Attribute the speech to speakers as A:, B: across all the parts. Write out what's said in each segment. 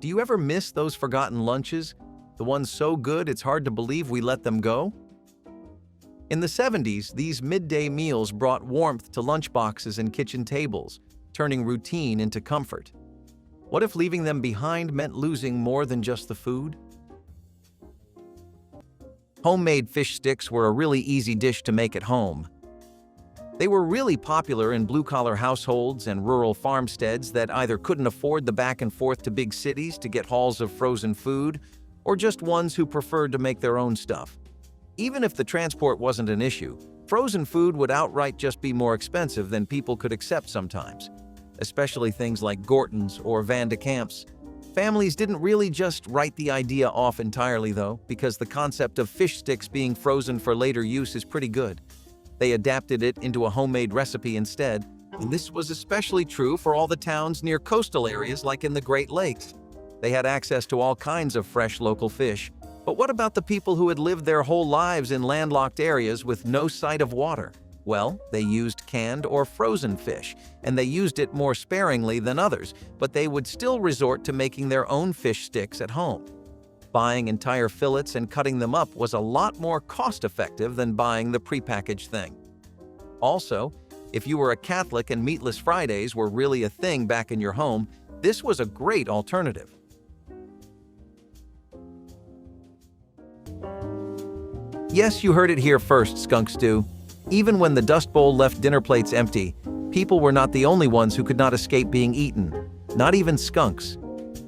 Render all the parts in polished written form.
A: Do you ever miss those forgotten lunches? The ones so good it's hard to believe we let them go? In the 70s, these midday meals brought warmth to lunchboxes and kitchen tables, turning routine into comfort. What if leaving them behind meant losing more than just the food? Homemade fish sticks were a really easy dish to make at home. They were really popular in blue-collar households and rural farmsteads that either couldn't afford the back and forth to big cities to get hauls of frozen food, or just ones who preferred to make their own stuff. Even if the transport wasn't an issue, frozen food would outright just be more expensive than people could accept sometimes, especially things like Gorton's or Van de Kamp's. Families didn't really just write the idea off entirely though, because the concept of fish sticks being frozen for later use is pretty good. They adapted it into a homemade recipe instead, and this was especially true for all the towns near coastal areas like in the Great Lakes. They had access to all kinds of fresh local fish. But what about the people who had lived their whole lives in landlocked areas with no sight of water? Well, they used canned or frozen fish, and they used it more sparingly than others, but they would still resort to making their own fish sticks at home. Buying entire fillets and cutting them up was a lot more cost-effective than buying the prepackaged thing. Also, if you were a Catholic and meatless Fridays were really a thing back in your home, this was a great alternative. Yes, you heard it here first, Skunk Stew. Even when the Dust Bowl left dinner plates empty, people were not the only ones who could not escape being eaten. Not even skunks.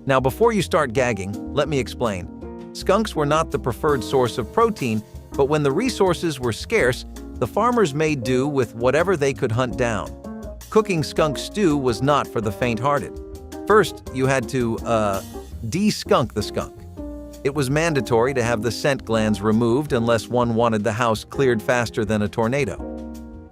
A: Now, before you start gagging, let me explain. Skunks were not the preferred source of protein, but when the resources were scarce, the farmers made do with whatever they could hunt down. Cooking skunk stew was not for the faint-hearted. First, you had to, de-skunk the skunk. It was mandatory to have the scent glands removed unless one wanted the house cleared faster than a tornado.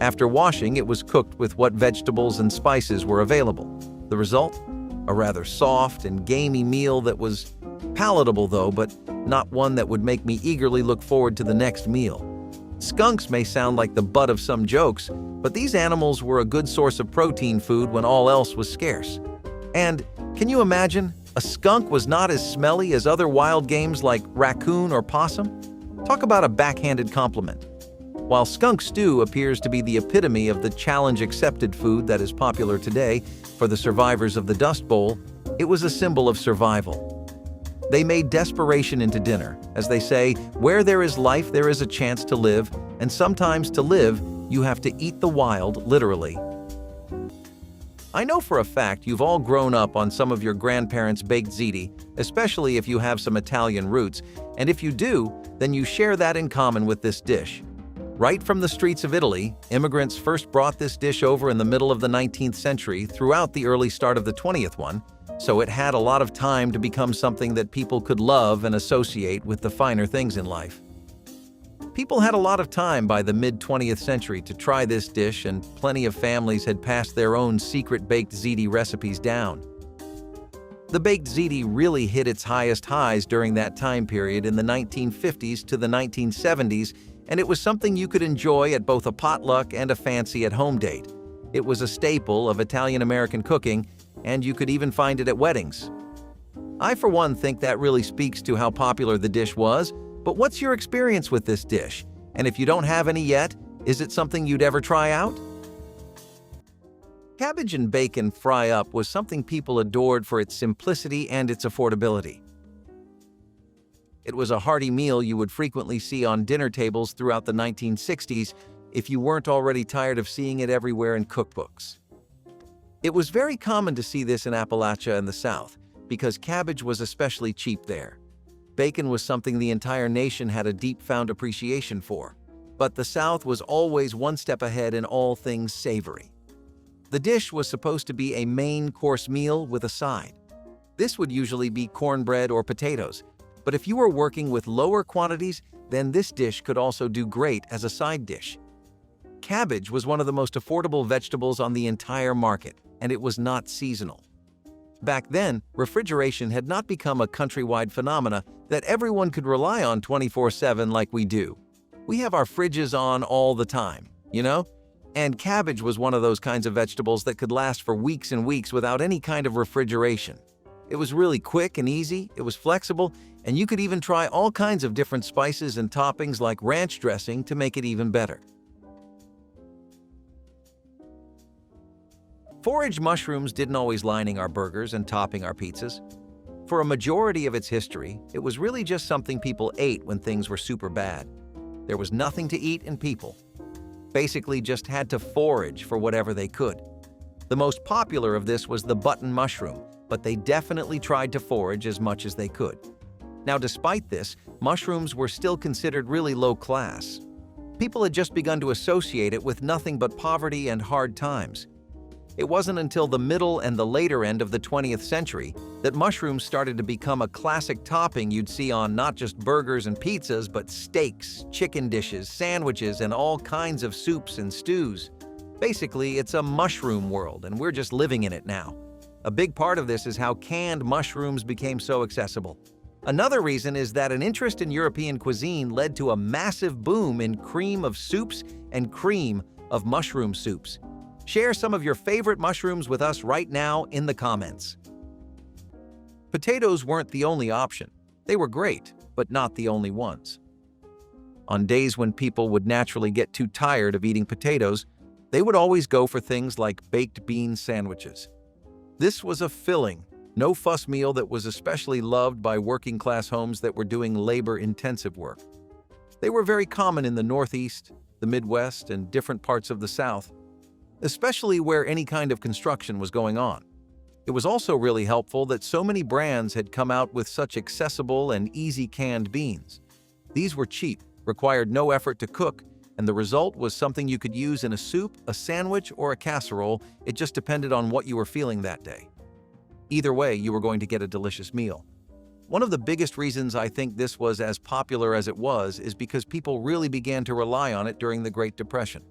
A: After washing, it was cooked with what vegetables and spices were available. The result? A rather soft and gamey meal that was palatable though, but not one that would make me eagerly look forward to the next meal. Skunks may sound like the butt of some jokes, but these animals were a good source of protein food when all else was scarce. And can you imagine? A skunk was not as smelly as other wild games like raccoon or possum. Talk about a backhanded compliment. While skunk stew appears to be the epitome of the challenge-accepted food that is popular today for the survivors of the Dust Bowl, it was a symbol of survival. They made desperation into dinner. As they say, where there is life, there is a chance to live, and sometimes to live, you have to eat the wild, literally. I know for a fact you've all grown up on some of your grandparents' baked ziti, especially if you have some Italian roots, and if you do, then you share that in common with this dish. Right from the streets of Italy, immigrants first brought this dish over in the middle of the 19th century throughout the early start of the 20th one, so it had a lot of time to become something that people could love and associate with the finer things in life. People had a lot of time by the mid-20th century to try this dish, and plenty of families had passed their own secret baked ziti recipes down. The baked ziti really hit its highest highs during that time period in the 1950s to the 1970s, and it was something you could enjoy at both a potluck and a fancy at-home date. It was a staple of Italian-American cooking, and you could even find it at weddings. I, for one, think that really speaks to how popular the dish was. But what's your experience with this dish? And if you don't have any yet, is it something you'd ever try out? Cabbage and Bacon Fry Up was something people adored for its simplicity and its affordability. It was a hearty meal you would frequently see on dinner tables throughout the 1960s if you weren't already tired of seeing it everywhere in cookbooks. It was very common to see this in Appalachia and the South, because cabbage was especially cheap there. Bacon was something the entire nation had a deep-found appreciation for, but the South was always one step ahead in all things savory. The dish was supposed to be a main course meal with a side. This would usually be cornbread or potatoes, but if you were working with lower quantities, then this dish could also do great as a side dish. Cabbage was one of the most affordable vegetables on the entire market, and it was not seasonal. Back then, refrigeration had not become a countrywide phenomena that everyone could rely on 24/7 like we do. We have our fridges on all the time, you know? And cabbage was one of those kinds of vegetables that could last for weeks and weeks without any kind of refrigeration. It was really quick and easy, it was flexible, and you could even try all kinds of different spices and toppings like ranch dressing to make it even better. Forage mushrooms didn't always lining our burgers and topping our pizzas. For a majority of its history, it was really just something people ate when things were super bad. There was nothing to eat and people basically just had to forage for whatever they could. The most popular of this was the button mushroom, but they definitely tried to forage as much as they could. Now, despite this, mushrooms were still considered really low class. People had just begun to associate it with nothing but poverty and hard times. It wasn't until the middle and the later end of the 20th century that mushrooms started to become a classic topping you'd see on not just burgers and pizzas, but steaks, chicken dishes, sandwiches, and all kinds of soups and stews. Basically, it's a mushroom world, and we're just living in it now. A big part of this is how canned mushrooms became so accessible. Another reason is that an interest in European cuisine led to a massive boom in cream of soups and cream of mushroom soups. Share some of your favorite mushrooms with us right now in the comments. Potatoes weren't the only option. They were great, but not the only ones. On days when people would naturally get too tired of eating potatoes, they would always go for things like baked bean sandwiches. This was a filling, no-fuss meal that was especially loved by working-class homes that were doing labor-intensive work. They were very common in the Northeast, the Midwest, and different parts of the South, especially where any kind of construction was going on. It was also really helpful that so many brands had come out with such accessible and easy canned beans. These were cheap, required no effort to cook, and the result was something you could use in a soup, a sandwich, or a casserole. It just depended on what you were feeling that day. Either way, you were going to get a delicious meal. One of the biggest reasons I think this was as popular as it was is because people really began to rely on it during the Great Depression.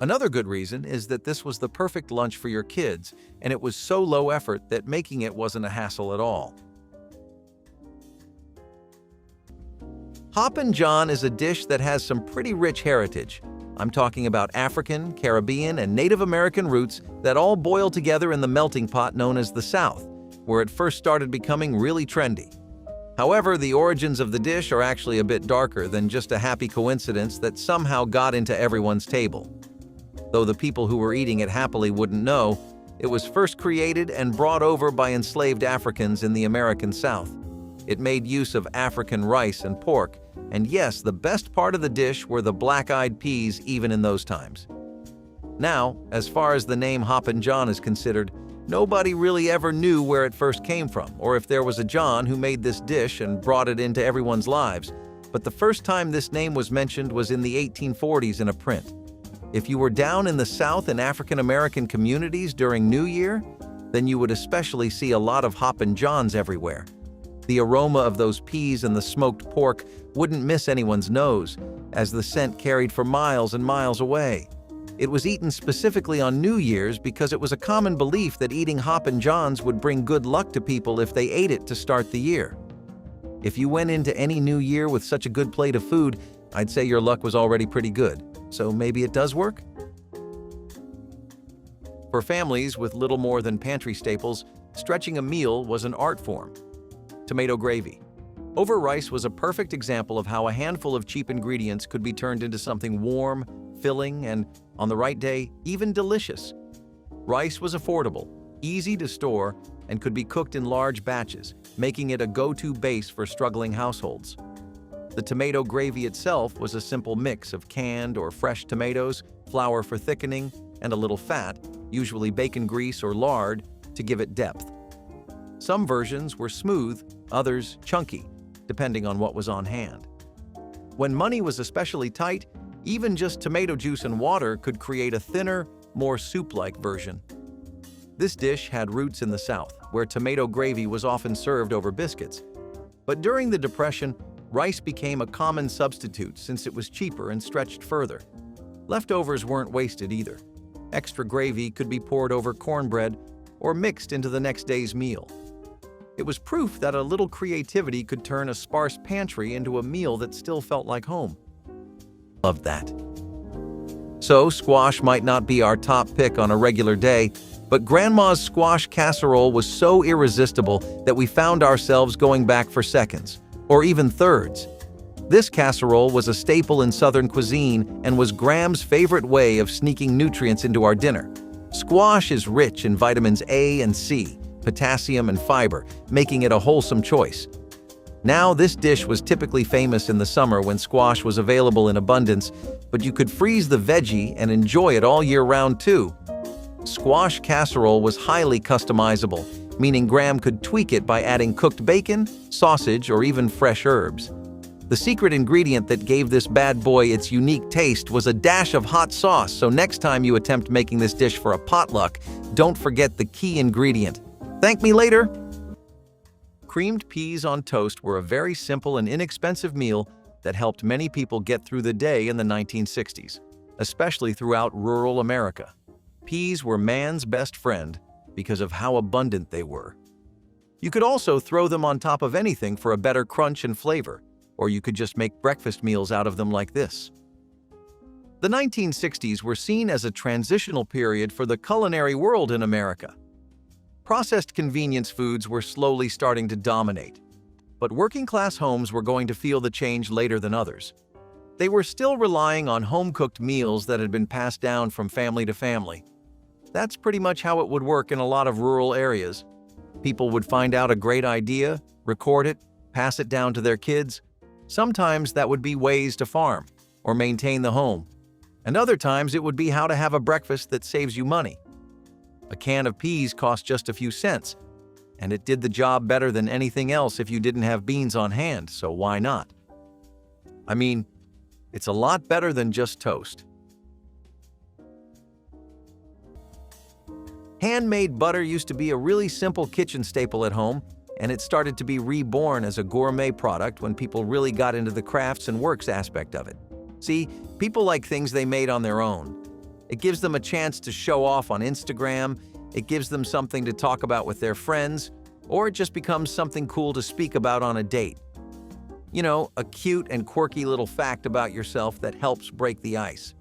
A: Another good reason is that this was the perfect lunch for your kids, and it was so low effort that making it wasn't a hassle at all. Hoppin' John is a dish that has some pretty rich heritage. I'm talking about African, Caribbean, and Native American roots that all boil together in the melting pot known as the South, where it first started becoming really trendy. However, the origins of the dish are actually a bit darker than just a happy coincidence that somehow got into everyone's table. Though the people who were eating it happily wouldn't know, it was first created and brought over by enslaved Africans in the American South. It made use of African rice and pork, and yes, the best part of the dish were the black-eyed peas even in those times. Now, as far as the name Hoppin' John is considered, nobody really ever knew where it first came from, or if there was a John who made this dish and brought it into everyone's lives, but the first time this name was mentioned was in the 1840s in a print. If you were down in the South and African American communities during New Year, then you would especially see a lot of Hoppin' Johns everywhere. The aroma of those peas and the smoked pork wouldn't miss anyone's nose, as the scent carried for miles and miles away. It was eaten specifically on New Year's because it was a common belief that eating Hoppin' Johns would bring good luck to people if they ate it to start the year. If you went into any new year with such a good plate of food, I'd say your luck was already pretty good. So maybe it does work? For families with little more than pantry staples, stretching a meal was an art form. Tomato gravy. Over rice was a perfect example of how a handful of cheap ingredients could be turned into something warm, filling, and, on the right day, even delicious. Rice was affordable, easy to store, and could be cooked in large batches, making it a go-to base for struggling households. The tomato gravy itself was a simple mix of canned or fresh tomatoes, flour for thickening, and a little fat, usually bacon grease or lard, to give it depth. Some versions were smooth, others chunky, depending on what was on hand. When money was especially tight, even just tomato juice and water could create a thinner, more soup-like version. This dish had roots in the South, where tomato gravy was often served over biscuits. But during the Depression, rice became a common substitute since it was cheaper and stretched further. Leftovers weren't wasted either. Extra gravy could be poured over cornbread or mixed into the next day's meal. It was proof that a little creativity could turn a sparse pantry into a meal that still felt like home. Loved that. So, squash might not be our top pick on a regular day, But Grandma's squash casserole was so irresistible that we found ourselves going back for seconds, or even thirds. This casserole was a staple in Southern cuisine and was Gram's favorite way of sneaking nutrients into our dinner. Squash is rich in vitamins A and C, potassium and fiber, making it a wholesome choice. Now, this dish was typically famous in the summer when squash was available in abundance, but you could freeze the veggie and enjoy it all year round too. Squash casserole was highly customizable, meaning Gram could tweak it by adding cooked bacon, sausage, or even fresh herbs. The secret ingredient that gave this bad boy its unique taste was a dash of hot sauce, so next time you attempt making this dish for a potluck, don't forget the key ingredient. Thank me later! Creamed peas on toast were a very simple and inexpensive meal that helped many people get through the day in the 1960s, especially throughout rural America. Peas were man's best friend because of how abundant they were. You could also throw them on top of anything for a better crunch and flavor, or you could just make breakfast meals out of them like this. The 1960s were seen as a transitional period for the culinary world in America. Processed convenience foods were slowly starting to dominate, but working-class homes were going to feel the change later than others. They were still relying on home-cooked meals that had been passed down from family to family. That's pretty much how it would work in a lot of rural areas. People would find out a great idea, record it, pass it down to their kids. Sometimes that would be ways to farm or maintain the home, and other times it would be how to have a breakfast that saves you money. A can of peas cost just a few cents, and it did the job better than anything else if you didn't have beans on hand, so why not? I mean, it's a lot better than just toast. Handmade butter used to be a really simple kitchen staple at home, and it started to be reborn as a gourmet product when people really got into the crafts and works aspect of it. See, people like things they made on their own. It gives them a chance to show off on Instagram, it gives them something to talk about with their friends, or it just becomes something cool to speak about on a date. You know, a cute and quirky little fact about yourself that helps break the ice.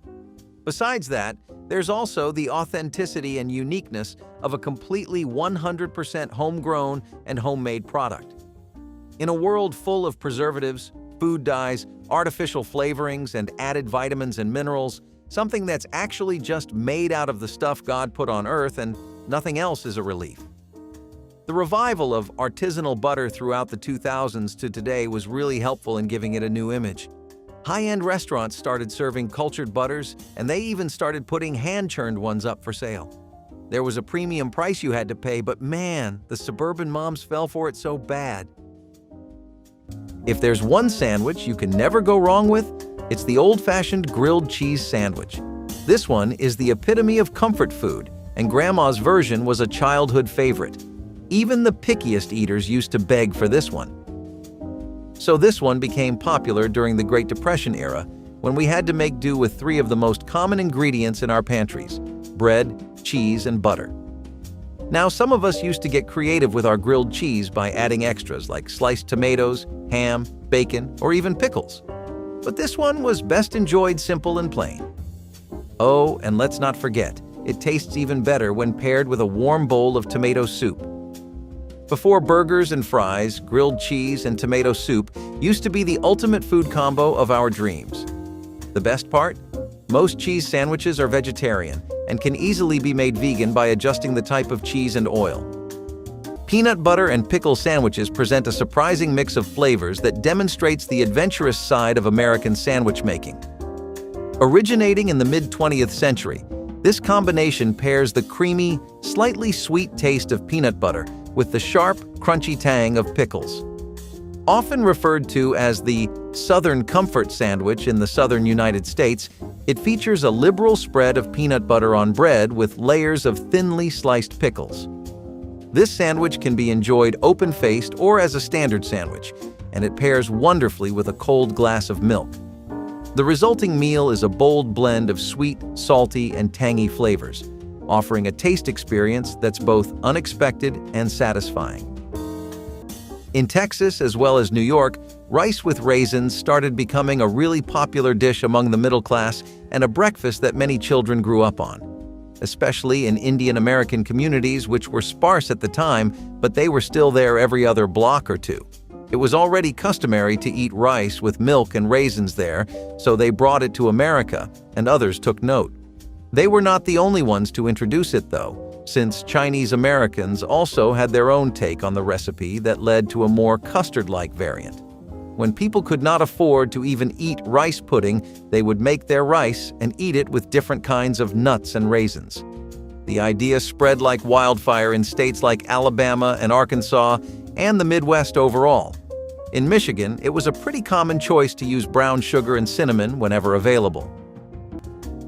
A: Besides that, there's also the authenticity and uniqueness of a completely 100% homegrown and homemade product. In a world full of preservatives, food dyes, artificial flavorings, and added vitamins and minerals, something that's actually just made out of the stuff God put on earth and nothing else is a relief. The revival of artisanal butter throughout the 2000s to today was really helpful in giving it a new image. High-end restaurants started serving cultured butters, and they even started putting hand-churned ones up for sale. There was a premium price you had to pay, but man, the suburban moms fell for it so bad. If there's one sandwich you can never go wrong with, it's the old-fashioned grilled cheese sandwich. This one is the epitome of comfort food, and Grandma's version was a childhood favorite. Even the pickiest eaters used to beg for this one. So this one became popular during the Great Depression era, when we had to make do with three of the most common ingredients in our pantries: bread, cheese, and butter. Now, some of us used to get creative with our grilled cheese by adding extras like sliced tomatoes, ham, bacon, or even pickles. But this one was best enjoyed simple and plain. Oh, and let's not forget, it tastes even better when paired with a warm bowl of tomato soup. Before burgers and fries, grilled cheese and tomato soup used to be the ultimate food combo of our dreams. The best part? Most cheese sandwiches are vegetarian and can easily be made vegan by adjusting the type of cheese and oil. Peanut butter and pickle sandwiches present a surprising mix of flavors that demonstrates the adventurous side of American sandwich making. Originating in the mid-20th century, this combination pairs the creamy, slightly sweet taste of peanut butter with the sharp, crunchy tang of pickles. Often referred to as the Southern Comfort Sandwich in the southern United States, it features a liberal spread of peanut butter on bread with layers of thinly sliced pickles. This sandwich can be enjoyed open-faced or as a standard sandwich, and it pairs wonderfully with a cold glass of milk. The resulting meal is a bold blend of sweet, salty, and tangy flavors, offering a taste experience that's both unexpected and satisfying. In Texas as well as New York, rice with raisins started becoming a really popular dish among the middle class and a breakfast that many children grew up on. especially in Indian American communities which were sparse at the time, but they were still there every other block or two. It was already customary to eat rice with milk and raisins there, so they brought it to America, and others took note. They were not the only ones to introduce it though, since Chinese Americans also had their own take on the recipe that led to a more custard-like variant. When people could not afford to even eat rice pudding, they would make their rice and eat it with different kinds of nuts and raisins. The idea spread like wildfire in states like Alabama and Arkansas and the Midwest overall. In Michigan, it was a pretty common choice to use brown sugar and cinnamon whenever available.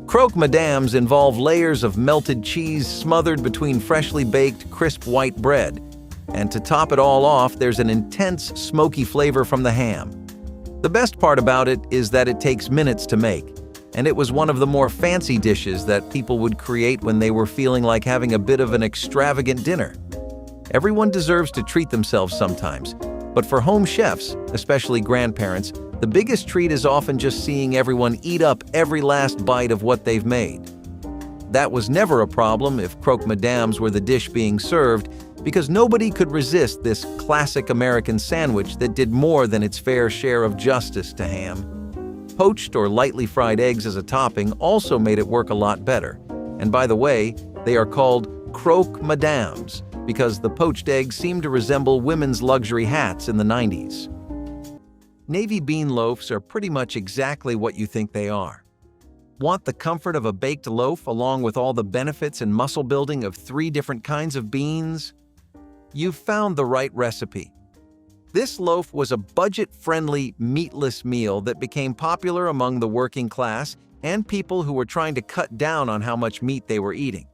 A: Croak Madames involve layers of melted cheese smothered between freshly baked, crisp white bread. And to top it all off, there's an intense, smoky flavor from the ham. The best part about it is that it takes minutes to make, and it was one of the more fancy dishes that people would create when they were feeling like having a bit of an extravagant dinner. Everyone deserves to treat themselves sometimes, but for home chefs, especially grandparents, the biggest treat is often just seeing everyone eat up every last bite of what they've made. That was never a problem if Croak Madames were the dish being served, because nobody could resist this classic American sandwich that did more than its fair share of justice to ham. Poached or lightly fried eggs as a topping also made it work a lot better. And by the way, they are called Croak Madames because the poached eggs seem to resemble women's luxury hats in the 90s. Navy bean loaves are pretty much exactly what you think they are. Want the comfort of a baked loaf along with all the benefits and muscle building of 3 different kinds of beans? You've found the right recipe. This loaf was a budget-friendly, meatless meal that became popular among the working class and people who were trying to cut down on how much meat they were eating.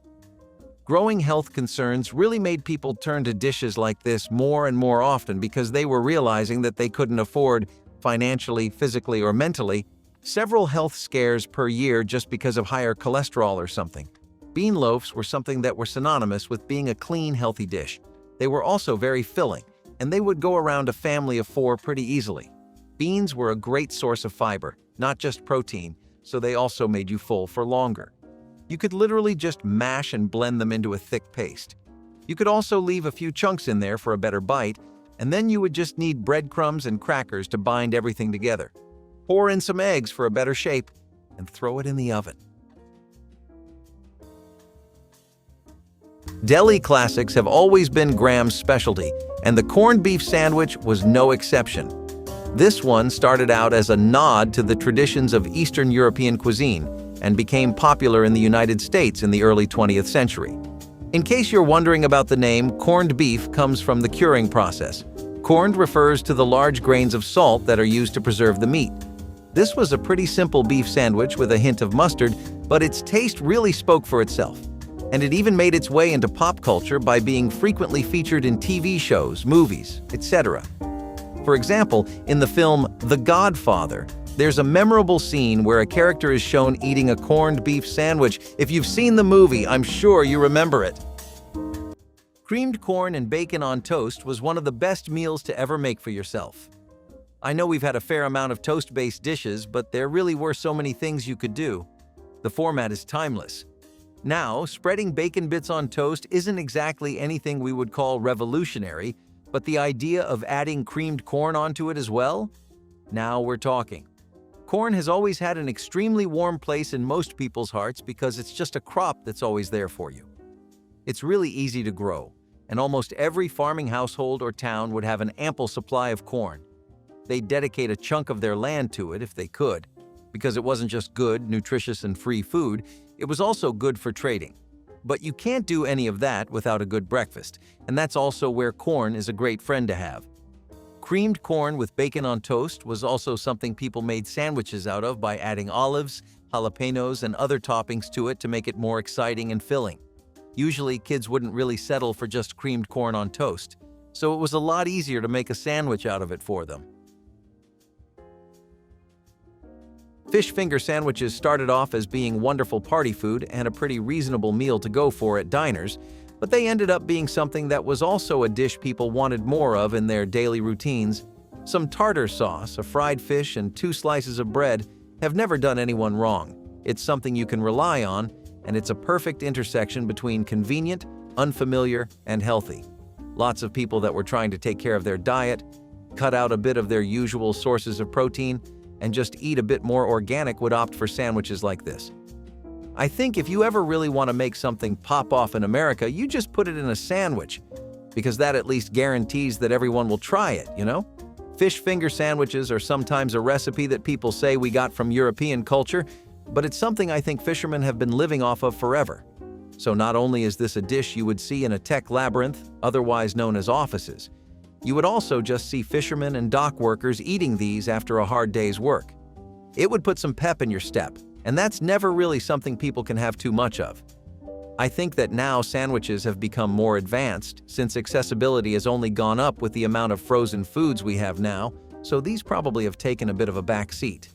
A: Growing health concerns really made people turn to dishes like this more and more often because they were realizing that they couldn't afford, financially, physically, or mentally, several health scares per year just because of higher cholesterol or something. Bean loaves were something that were synonymous with being a clean, healthy dish. They were also very filling, and they would go around a family of 4 pretty easily. Beans were a great source of fiber, not just protein, so they also made you full for longer. You could literally just mash and blend them into a thick paste. You could also leave a few chunks in there for a better bite, and then you would just need breadcrumbs and crackers to bind everything together. Pour in some eggs for a better shape, and throw it in the oven. Deli classics have always been Graham's specialty, and the corned beef sandwich was no exception. This one started out as a nod to the traditions of Eastern European cuisine and became popular in the United States in the early 20th century. In case you're wondering about the name, corned beef comes from the curing process. Corned refers to the large grains of salt that are used to preserve the meat. This was a pretty simple beef sandwich with a hint of mustard, but its taste really spoke for itself. And it even made its way into pop culture by being frequently featured in TV shows, movies, etc. For example, in the film The Godfather, there's a memorable scene where a character is shown eating a corned beef sandwich. If you've seen the movie, I'm sure you remember it. Creamed corn and bacon on toast was one of the best meals to ever make for yourself. I know we've had a fair amount of toast-based dishes, but there really were so many things you could do. The format is timeless. Now, spreading bacon bits on toast isn't exactly anything we would call revolutionary, but the idea of adding creamed corn onto it as well? Now we're talking. Corn has always had an extremely warm place in most people's hearts because it's just a crop that's always there for you. It's really easy to grow, and almost every farming household or town would have an ample supply of corn. They'd dedicate a chunk of their land to it if they could, because it wasn't just good, nutritious, and free food, it was also good for trading. But you can't do any of that without a good breakfast, and that's also where corn is a great friend to have. Creamed corn with bacon on toast was also something people made sandwiches out of by adding olives, jalapenos, and other toppings to it to make it more exciting and filling. Usually, kids wouldn't really settle for just creamed corn on toast, so it was a lot easier to make a sandwich out of it for them. Fish finger sandwiches started off as being wonderful party food and a pretty reasonable meal to go for at diners, but they ended up being something that was also a dish people wanted more of in their daily routines. Some tartar sauce, a fried fish, and 2 slices of bread have never done anyone wrong. It's something you can rely on, and it's a perfect intersection between convenient, unfamiliar, and healthy. Lots of people that were trying to take care of their diet, cut out a bit of their usual sources of protein, and just eat a bit more organic would opt for sandwiches like this. I think if you ever really want to make something pop off in America, you just put it in a sandwich, because that at least guarantees that everyone will try it, you know? Fish finger sandwiches are sometimes a recipe that people say we got from European culture, but it's something I think fishermen have been living off of forever. So not only is this a dish you would see in a tech labyrinth, otherwise known as offices, you would also just see fishermen and dock workers eating these after a hard day's work. It would put some pep in your step, and that's never really something people can have too much of. I think that now sandwiches have become more advanced since accessibility has only gone up with the amount of frozen foods we have now, so these probably have taken a bit of a back seat.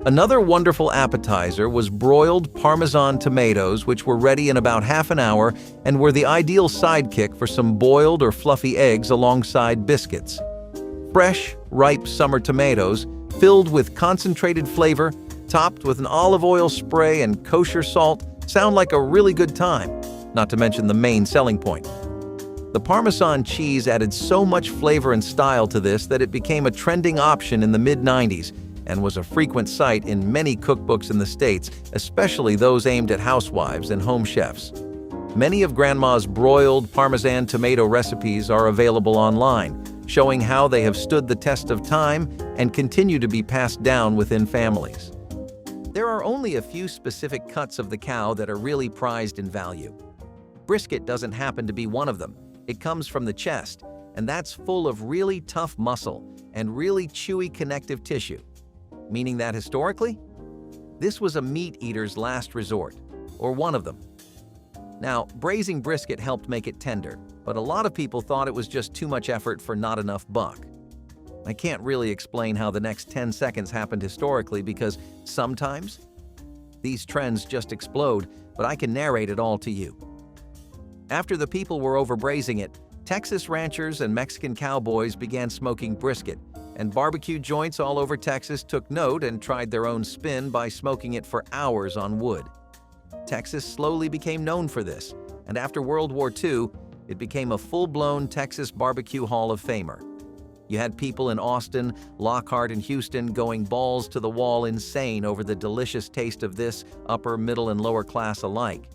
A: Another wonderful appetizer was broiled Parmesan tomatoes, which were ready in about half an hour and were the ideal sidekick for some boiled or fluffy eggs alongside biscuits. Fresh, ripe summer tomatoes, filled with concentrated flavor, topped with an olive oil spray and kosher salt, sound like a really good time, not to mention the main selling point. The Parmesan cheese added so much flavor and style to this that it became a trending option in the mid-90s, and was a frequent sight in many cookbooks in the States, especially those aimed at housewives and home chefs. Many of Grandma's broiled Parmesan tomato recipes are available online, showing how they have stood the test of time and continue to be passed down within families. There are only a few specific cuts of the cow that are really prized in value. Brisket doesn't happen to be one of them. It comes from the chest, and that's full of really tough muscle and really chewy connective tissue. Meaning that historically, this was a meat eater's last resort, or one of them. Now, braising brisket helped make it tender, but a lot of people thought it was just too much effort for not enough buck. I can't really explain how the next 10 seconds happened historically because sometimes these trends just explode, but I can narrate it all to you. After the people were over braising it, Texas ranchers and Mexican cowboys began smoking brisket, and barbecue joints all over Texas took note and tried their own spin by smoking it for hours on wood. Texas slowly became known for this, and after World War II, it became a full-blown Texas barbecue Hall of Famer. You had people in Austin, Lockhart, and Houston going balls to the wall insane over the delicious taste of this, upper, middle, and lower class alike.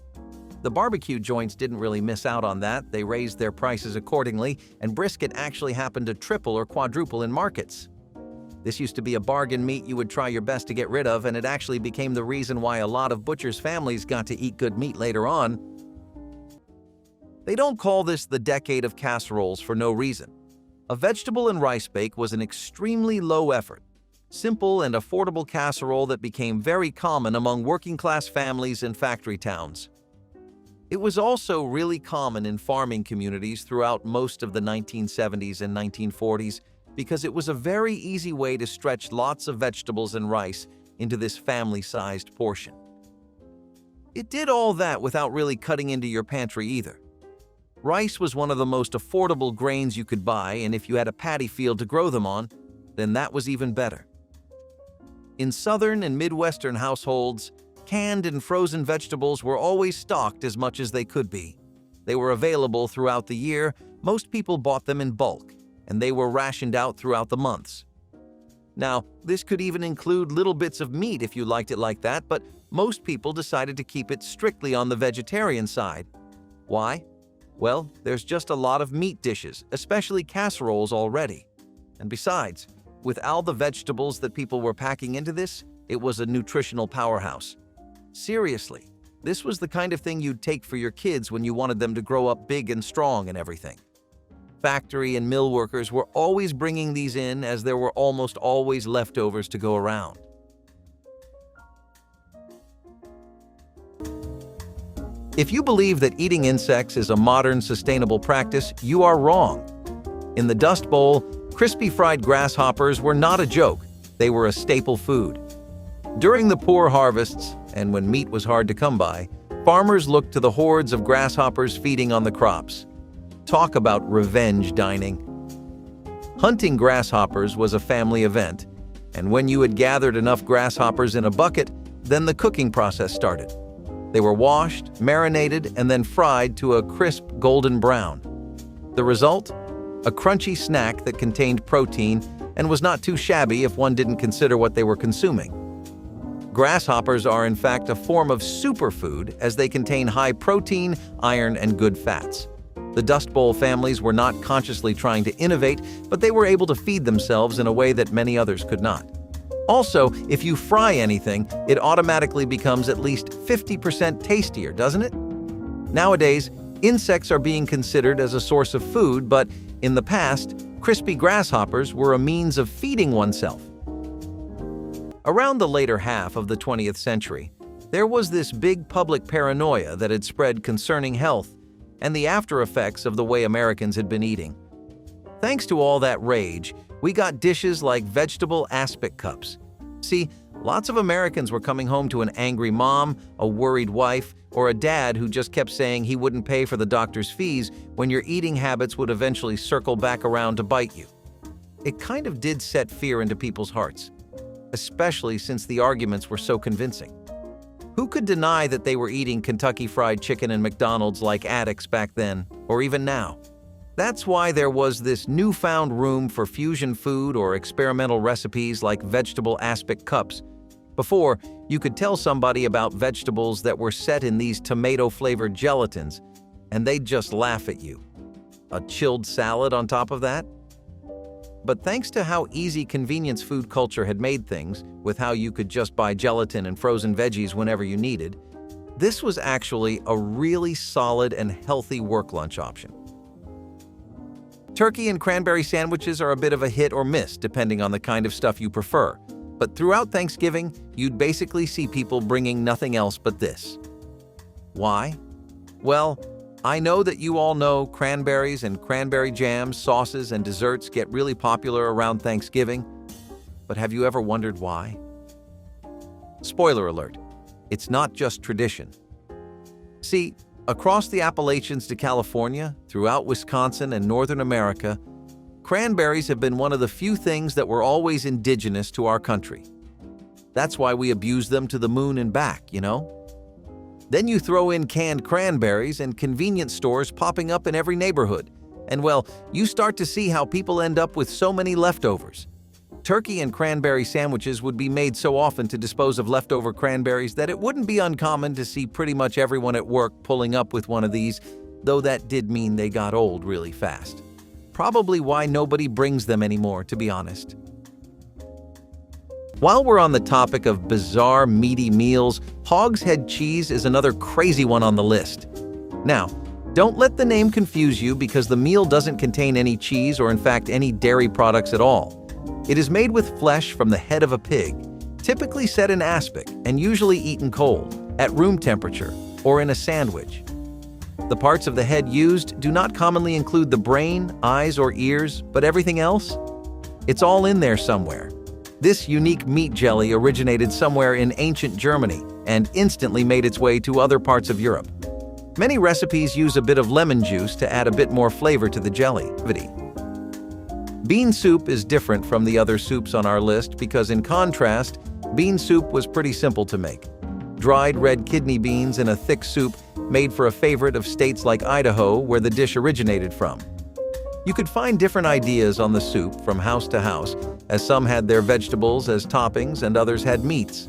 A: The barbecue joints didn't really miss out on that. They raised their prices accordingly, and brisket actually happened to triple or quadruple in markets. This used to be a bargain meat you would try your best to get rid of, and it actually became the reason why a lot of butchers' families got to eat good meat later on. They don't call this the decade of casseroles for no reason. A vegetable and rice bake was an extremely low-effort, simple and affordable casserole that became very common among working-class families in factory towns. It was also really common in farming communities throughout most of the 1970s and 1940s because it was a very easy way to stretch lots of vegetables and rice into this family-sized portion. It did all that without really cutting into your pantry either. Rice was one of the most affordable grains you could buy, and if you had a paddy field to grow them on, then that was even better. In Southern and Midwestern households, canned and frozen vegetables were always stocked as much as they could be. They were available throughout the year, most people bought them in bulk, and they were rationed out throughout the months. Now, this could even include little bits of meat if you liked it like that, but most people decided to keep it strictly on the vegetarian side. Why? Well, there's just a lot of meat dishes, especially casseroles already. And besides, with all the vegetables that people were packing into this, it was a nutritional powerhouse. Seriously, this was the kind of thing you'd take for your kids when you wanted them to grow up big and strong and everything. Factory and mill workers were always bringing these in as there were almost always leftovers to go around. If you believe that eating insects is a modern sustainable practice, you are wrong. In the Dust Bowl, crispy fried grasshoppers were not a joke. They were a staple food. During the poor harvests, and when meat was hard to come by, farmers looked to the hordes of grasshoppers feeding on the crops. Talk about revenge dining. Hunting grasshoppers was a family event, and when you had gathered enough grasshoppers in a bucket, Then the cooking process started. They were washed, marinated, and then fried to a crisp golden brown. The result? A crunchy snack that contained protein and was not too shabby if one didn't consider what they were consuming. Grasshoppers are in fact a form of superfood as they contain high protein, iron, and good fats. The Dust Bowl families were not consciously trying to innovate, but they were able to feed themselves in a way that many others could not. Also, if you fry anything, it automatically becomes at least 50% tastier, doesn't it? Nowadays, insects are being considered as a source of food, but in the past, crispy grasshoppers were a means of feeding oneself. Around the later half of the 20th century, there was this big public paranoia that had spread concerning health and the after effects of the way Americans had been eating. Thanks to all that rage, we got dishes like vegetable aspic cups. See, lots of Americans were coming home to an angry mom, a worried wife, or a dad who just kept saying he wouldn't pay for the doctor's fees when your eating habits would eventually circle back around to bite you. It kind of did set fear into people's hearts, especially since the arguments were so convincing. Who could deny that they were eating Kentucky Fried Chicken and McDonald's like addicts back then, or even now? That's why there was this newfound room for fusion food or experimental recipes like vegetable aspic cups. Before, you could tell somebody about vegetables that were set in these tomato-flavored gelatins, and they'd just laugh at you. A chilled salad on top of that? But thanks to how easy convenience food culture had made things, with how you could just buy gelatin and frozen veggies whenever you needed, this was actually a really solid and healthy work lunch option. Turkey and cranberry sandwiches are a bit of a hit or miss depending on the kind of stuff you prefer, but throughout Thanksgiving, you'd basically see people bringing nothing else but this. Why? Well, I know that you all know cranberries and cranberry jams, sauces, and desserts get really popular around Thanksgiving, but have you ever wondered why? Spoiler alert, it's not just tradition. See, across the Appalachians to California, throughout Wisconsin and Northern America, cranberries have been one of the few things that were always indigenous to our country. That's why we abuse them to the moon and back, you know? Then you throw in canned cranberries and convenience stores popping up in every neighborhood, and well, you start to see how people end up with so many leftovers. Turkey and cranberry sandwiches would be made so often to dispose of leftover cranberries that it wouldn't be uncommon to see pretty much everyone at work pulling up with one of these, though that did mean they got old really fast. Probably why nobody brings them anymore, to be honest. While we're on the topic of bizarre, meaty meals, Hogs head cheese is another crazy one on the list. Now, don't let the name confuse you because the meal doesn't contain any cheese or in fact any dairy products at all. It is made with flesh from the head of a pig, typically set in aspic and usually eaten cold, at room temperature, or in a sandwich. The parts of the head used do not commonly include the brain, eyes, or ears, but everything else? It's all in there somewhere. This unique meat jelly originated somewhere in ancient Germany and instantly made its way to other parts of Europe. Many recipes use a bit of lemon juice to add a bit more flavor to the jelly. Bean soup is different from the other soups on our list because, in contrast, bean soup was pretty simple to make. Dried red kidney beans in a thick soup made for a favorite of states like Idaho, where the dish originated from. You could find different ideas on the soup from house to house, as some had their vegetables as toppings and others had meats.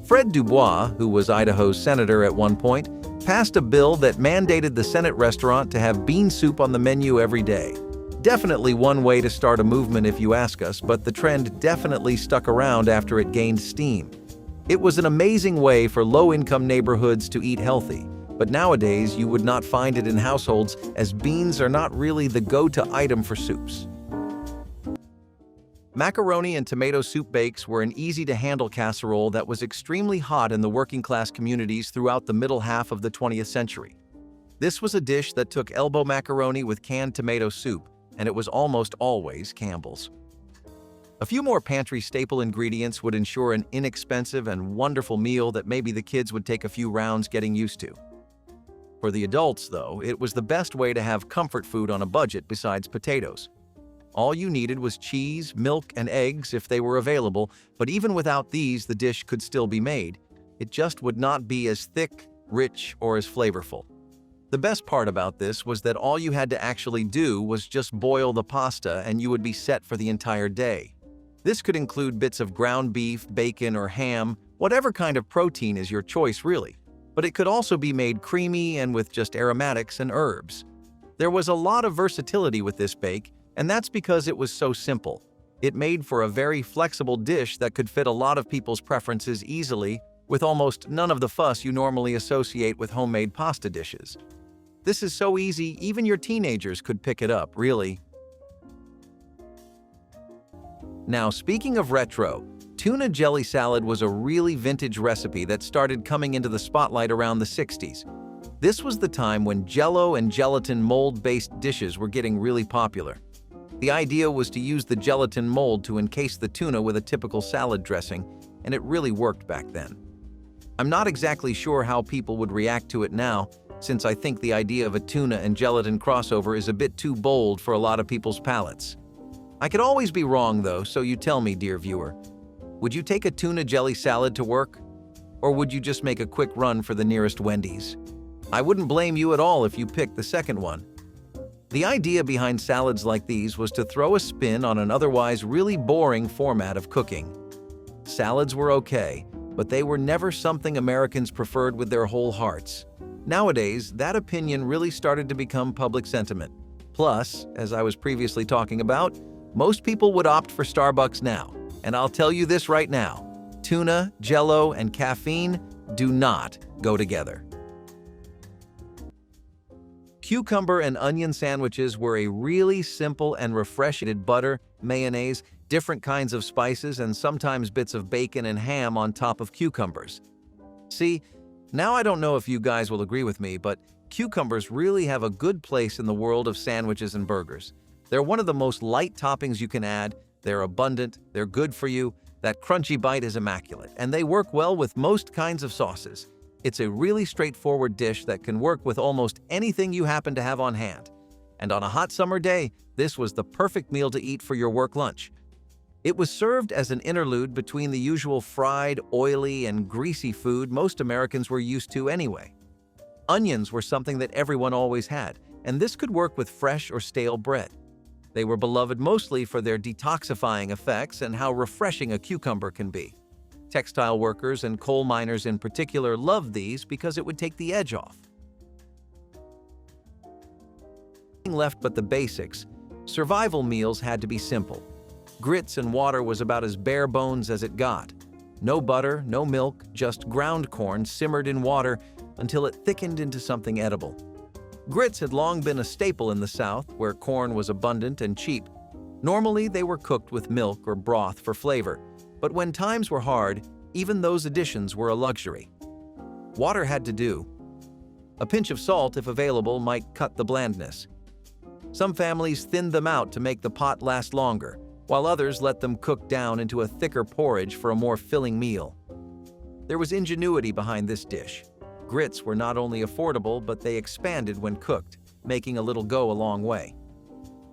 A: Fred Dubois, who was Idaho's senator at one point, passed a bill that mandated the Senate restaurant to have bean soup on the menu every day. Definitely one way to start a movement if you ask us, but the trend definitely stuck around after it gained steam. It was an amazing way for low-income neighborhoods to eat healthy, but nowadays you would not find it in households as beans are not really the go-to item for soups. Macaroni and tomato soup bakes were an easy-to-handle casserole that was extremely hot in the working-class communities throughout the middle half of the 20th century. This was a dish that took elbow macaroni with canned tomato soup, and it was almost always Campbell's. A few more pantry staple ingredients would ensure an inexpensive and wonderful meal that maybe the kids would take a few rounds getting used to. For the adults, though, it was the best way to have comfort food on a budget besides potatoes. All you needed was cheese, milk, and eggs if they were available, but even without these, the dish could still be made. It just would not be as thick, rich, or as flavorful. The best part about this was that all you had to actually do was just boil the pasta and you would be set for the entire day. This could include bits of ground beef, bacon, or ham, whatever kind of protein is your choice really. But it could also be made creamy and with just aromatics and herbs. There was a lot of versatility with this bake, and that's because it was so simple. It made for a very flexible dish that could fit a lot of people's preferences easily, with almost none of the fuss you normally associate with homemade pasta dishes. This is so easy, even your teenagers could pick it up, really. Now, speaking of retro, tuna jelly salad was a really vintage recipe that started coming into the spotlight around the 60s. This was the time when Jell-O and gelatin mold-based dishes were getting really popular. The idea was to use the gelatin mold to encase the tuna with a typical salad dressing, and it really worked back then. I'm not exactly sure how people would react to it now, since I think the idea of a tuna and gelatin crossover is a bit too bold for a lot of people's palates. I could always be wrong though, so you tell me, dear viewer. Would you take a tuna jelly salad to work? Or would you just make a quick run for the nearest Wendy's? I wouldn't blame you at all if you picked the second one. The idea behind salads like these was to throw a spin on an otherwise really boring format of cooking. Salads were okay, but they were never something Americans preferred with their whole hearts. Nowadays, that opinion really started to become public sentiment. Plus, as I was previously talking about, most people would opt for Starbucks now. And I'll tell you this right now, tuna, Jell-O, and caffeine do not go together. Cucumber and onion sandwiches were a really simple and refreshing butter, mayonnaise, different kinds of spices, and sometimes bits of bacon and ham on top of cucumbers. See, now I don't know if you guys will agree with me, but cucumbers really have a good place in the world of sandwiches and burgers. They're one of the most light toppings you can add, they're abundant, they're good for you, that crunchy bite is immaculate, and they work well with most kinds of sauces. It's a really straightforward dish that can work with almost anything you happen to have on hand. And on a hot summer day, this was the perfect meal to eat for your work lunch. It was served as an interlude between the usual fried, oily, and greasy food most Americans were used to anyway. Onions were something that everyone always had, and this could work with fresh or stale bread. They were beloved mostly for their detoxifying effects and how refreshing a cucumber can be. Textile workers and coal miners in particular loved these because it would take the edge off. Nothing left but the basics. Survival meals had to be simple. Grits and water was about as bare bones as it got. No butter, no milk, just ground corn simmered in water until it thickened into something edible. Grits had long been a staple in the South, where corn was abundant and cheap. Normally, they were cooked with milk or broth for flavor, but when times were hard, even those additions were a luxury. Water had to do. A pinch of salt, if available, might cut the blandness. Some families thinned them out to make the pot last longer, while others let them cook down into a thicker porridge for a more filling meal. There was ingenuity behind this dish. Grits were not only affordable, but they expanded when cooked, making a little go a long way.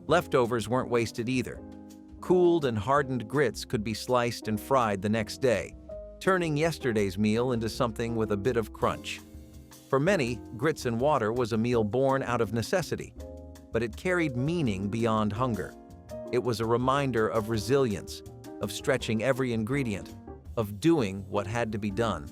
A: Leftovers weren't wasted either. Cooled and hardened grits could be sliced and fried the next day, turning yesterday's meal into something with a bit of crunch. For many, grits and water was a meal born out of necessity, but it carried meaning beyond hunger. It was a reminder of resilience, of stretching every ingredient, of doing what had to be done.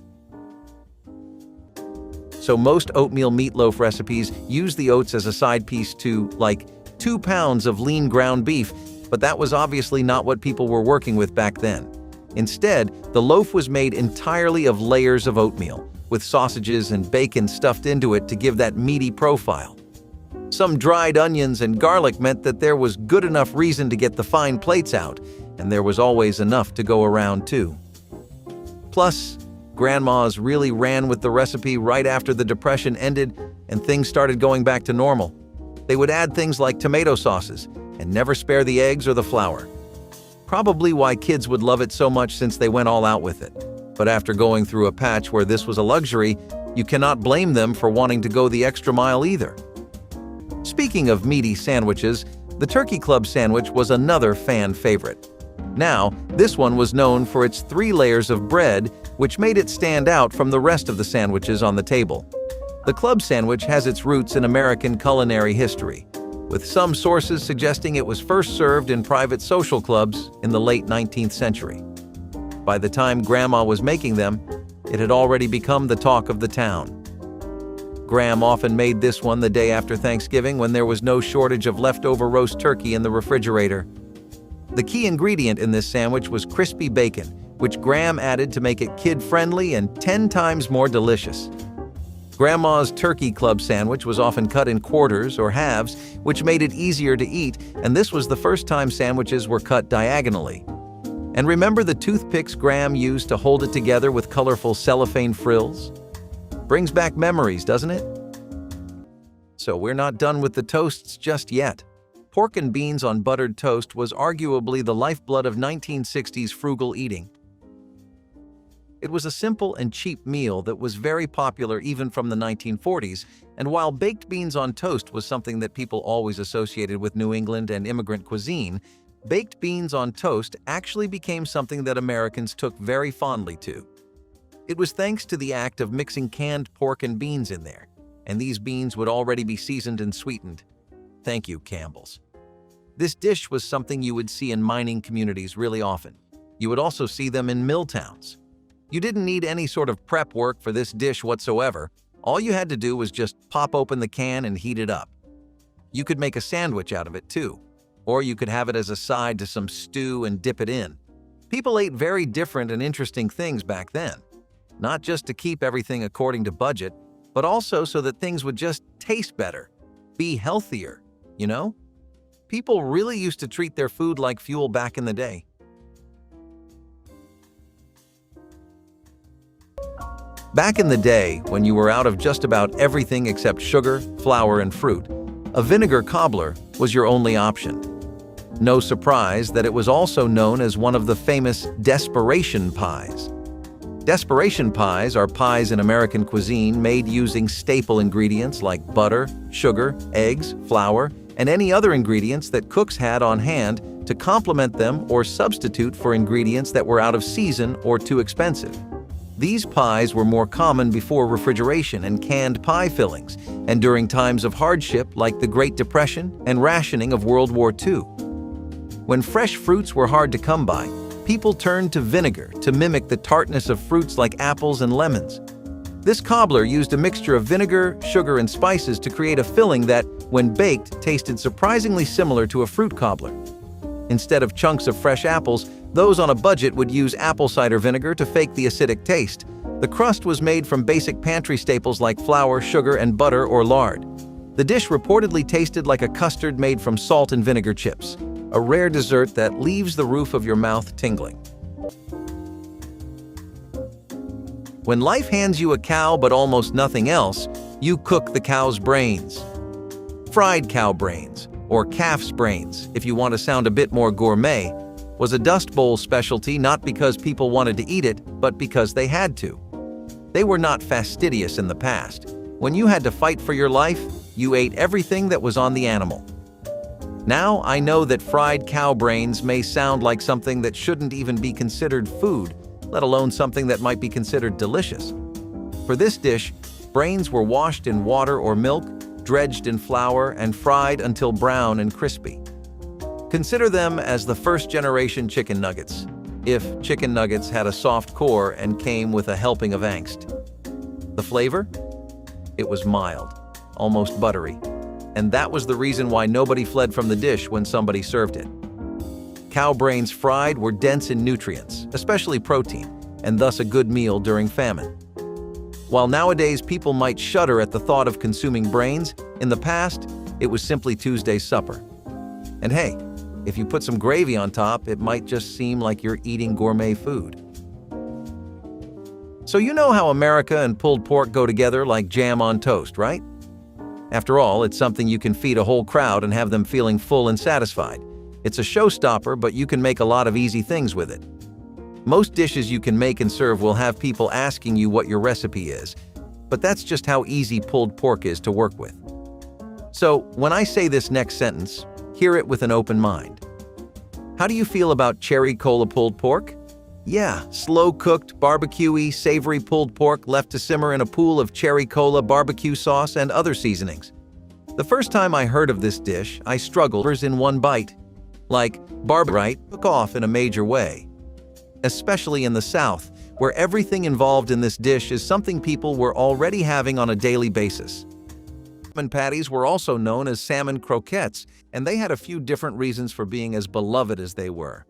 A: So most oatmeal meatloaf recipes use the oats as a side piece to, like, 2 pounds of lean ground beef, but that was obviously not what people were working with back then. Instead, the loaf was made entirely of layers of oatmeal, with sausages and bacon stuffed into it to give that meaty profile. Some dried onions and garlic meant that there was good enough reason to get the fine plates out, and there was always enough to go around too. Plus, grandmas really ran with the recipe right after the Depression ended and things started going back to normal. They would add things like tomato sauces and never spare the eggs or the flour. Probably why kids would love it so much since they went all out with it. But after going through a patch where this was a luxury, you cannot blame them for wanting to go the extra mile either. Speaking of meaty sandwiches, the Turkey Club sandwich was another fan favorite. Now, this one was known for its 3 layers of bread which made it stand out from the rest of the sandwiches on the table. The club sandwich has its roots in American culinary history, with some sources suggesting it was first served in private social clubs in the late 19th century. By the time Grandma was making them, it had already become the talk of the town. Gram often made this one the day after Thanksgiving when there was no shortage of leftover roast turkey in the refrigerator. The key ingredient in this sandwich was crispy bacon, which Gram added to make it kid-friendly and 10 times more delicious. Grandma's turkey club sandwich was often cut in quarters or halves, which made it easier to eat, and this was the first time sandwiches were cut diagonally. And remember the toothpicks Gram used to hold it together with colorful cellophane frills? Brings back memories, doesn't it? So we're not done with the toasts just yet. Pork and beans on buttered toast was arguably the lifeblood of 1960s frugal eating. It was a simple and cheap meal that was very popular even from the 1940s, and while baked beans on toast was something that people always associated with New England and immigrant cuisine, baked beans on toast actually became something that Americans took very fondly to. It was thanks to the act of mixing canned pork and beans in there, and these beans would already be seasoned and sweetened. Thank you, Campbell's. This dish was something you would see in mining communities really often. You would also see them in mill towns. You didn't need any sort of prep work for this dish whatsoever. All you had to do was just pop open the can and heat it up. You could make a sandwich out of it too, or you could have it as a side to some stew and dip it in. People ate very different and interesting things back then. Not just to keep everything according to budget, but also so that things would just taste better, be healthier, you know? People really used to treat their food like fuel back in the day. Back in the day, when you were out of just about everything except sugar, flour, and fruit, a vinegar cobbler was your only option. No surprise that it was also known as one of the famous desperation pies. Desperation pies are pies in American cuisine made using staple ingredients like butter, sugar, eggs, flour, and any other ingredients that cooks had on hand to complement them or substitute for ingredients that were out of season or too expensive. These pies were more common before refrigeration and canned pie fillings, and during times of hardship like the Great Depression and rationing of World War II. When fresh fruits were hard to come by, people turned to vinegar to mimic the tartness of fruits like apples and lemons. This cobbler used a mixture of vinegar, sugar, and spices to create a filling that, when baked, tasted surprisingly similar to a fruit cobbler. Instead of chunks of fresh apples, those on a budget would use apple cider vinegar to fake the acidic taste. The crust was made from basic pantry staples like flour, sugar, and butter or lard. The dish reportedly tasted like a custard made from salt and vinegar chips, a rare dessert that leaves the roof of your mouth tingling. When life hands you a cow but almost nothing else, you cook the cow's brains. Fried cow brains, or calf's brains, if you want to sound a bit more gourmet, was a Dust Bowl specialty not because people wanted to eat it, but because they had to. They were not fastidious in the past. When you had to fight for your life, you ate everything that was on the animal. Now I know that fried cow brains may sound like something that shouldn't even be considered food, let alone something that might be considered delicious. For this dish, brains were washed in water or milk, dredged in flour, and fried until brown and crispy. Consider them as the first-generation chicken nuggets, if chicken nuggets had a soft core and came with a helping of angst. The flavor? It was mild, almost buttery, and that was the reason why nobody fled from the dish when somebody served it. Cow brains fried were dense in nutrients, especially protein, and thus a good meal during famine. While nowadays people might shudder at the thought of consuming brains, in the past, it was simply Tuesday's supper. And hey, if you put some gravy on top, it might just seem like you're eating gourmet food. So you know how America and pulled pork go together like jam on toast, right? After all, it's something you can feed a whole crowd and have them feeling full and satisfied. It's a showstopper, but you can make a lot of easy things with it. Most dishes you can make and serve will have people asking you what your recipe is, but that's just how easy pulled pork is to work with. So when I say this next sentence, hear it with an open mind. How do you feel about cherry cola pulled pork? Yeah, slow-cooked, barbecue-y, savory pulled pork left to simmer in a pool of cherry cola, barbecue sauce, and other seasonings. The first time I heard of this dish, I struggled in one bite. Like, barbecue took off in a major way. Especially in the South, where everything involved in this dish is something people were already having on a daily basis. Salmon patties were also known as salmon croquettes, and they had a few different reasons for being as beloved as they were.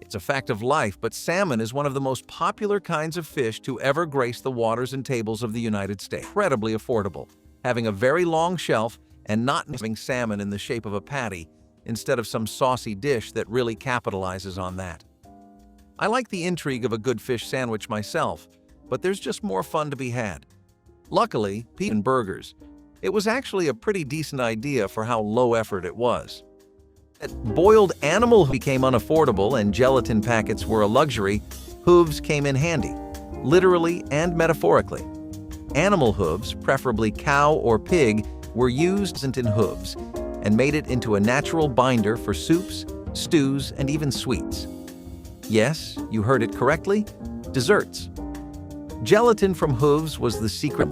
A: It's a fact of life, but salmon is one of the most popular kinds of fish to ever grace the waters and tables of the United States. Incredibly affordable, having a very long shelf and not having salmon in the shape of a patty instead of some saucy dish that really capitalizes on that. I like the intrigue of a good fish sandwich myself, but there's just more fun to be had. Luckily, and burgers. It was actually a pretty decent idea for how low effort it was. Boiled animal became unaffordable and gelatin packets were a luxury. Hooves came in handy, literally and metaphorically. Animal hooves, preferably cow or pig, were used in hooves and made it into a natural binder for soups, stews, and even sweets. Yes, you heard it correctly, desserts. Gelatin from hooves was the secret.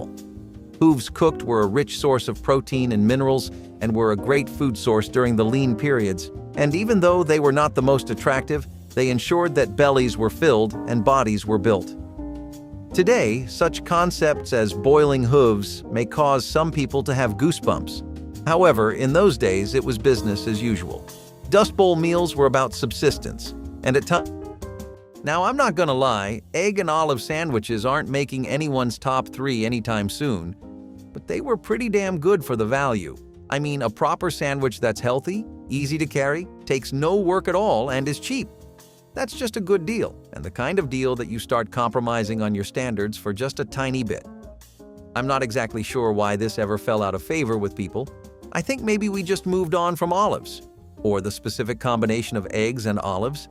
A: Hooves cooked were a rich source of protein and minerals and were a great food source during the lean periods, and even though they were not the most attractive, they ensured that bellies were filled and bodies were built. Today, such concepts as boiling hooves may cause some people to have goosebumps. However, in those days, it was business as usual. Dust Bowl meals were about subsistence, and at times. Now, I'm not gonna lie, egg and olive sandwiches aren't making anyone's top 3 anytime soon, but they were pretty damn good for the value. I mean, a proper sandwich that's healthy, easy to carry, takes no work at all, and is cheap. That's just a good deal, and the kind of deal that you start compromising on your standards for just a tiny bit. I'm not exactly sure why this ever fell out of favor with people. I think maybe we just moved on from olives, or the specific combination of eggs and olives.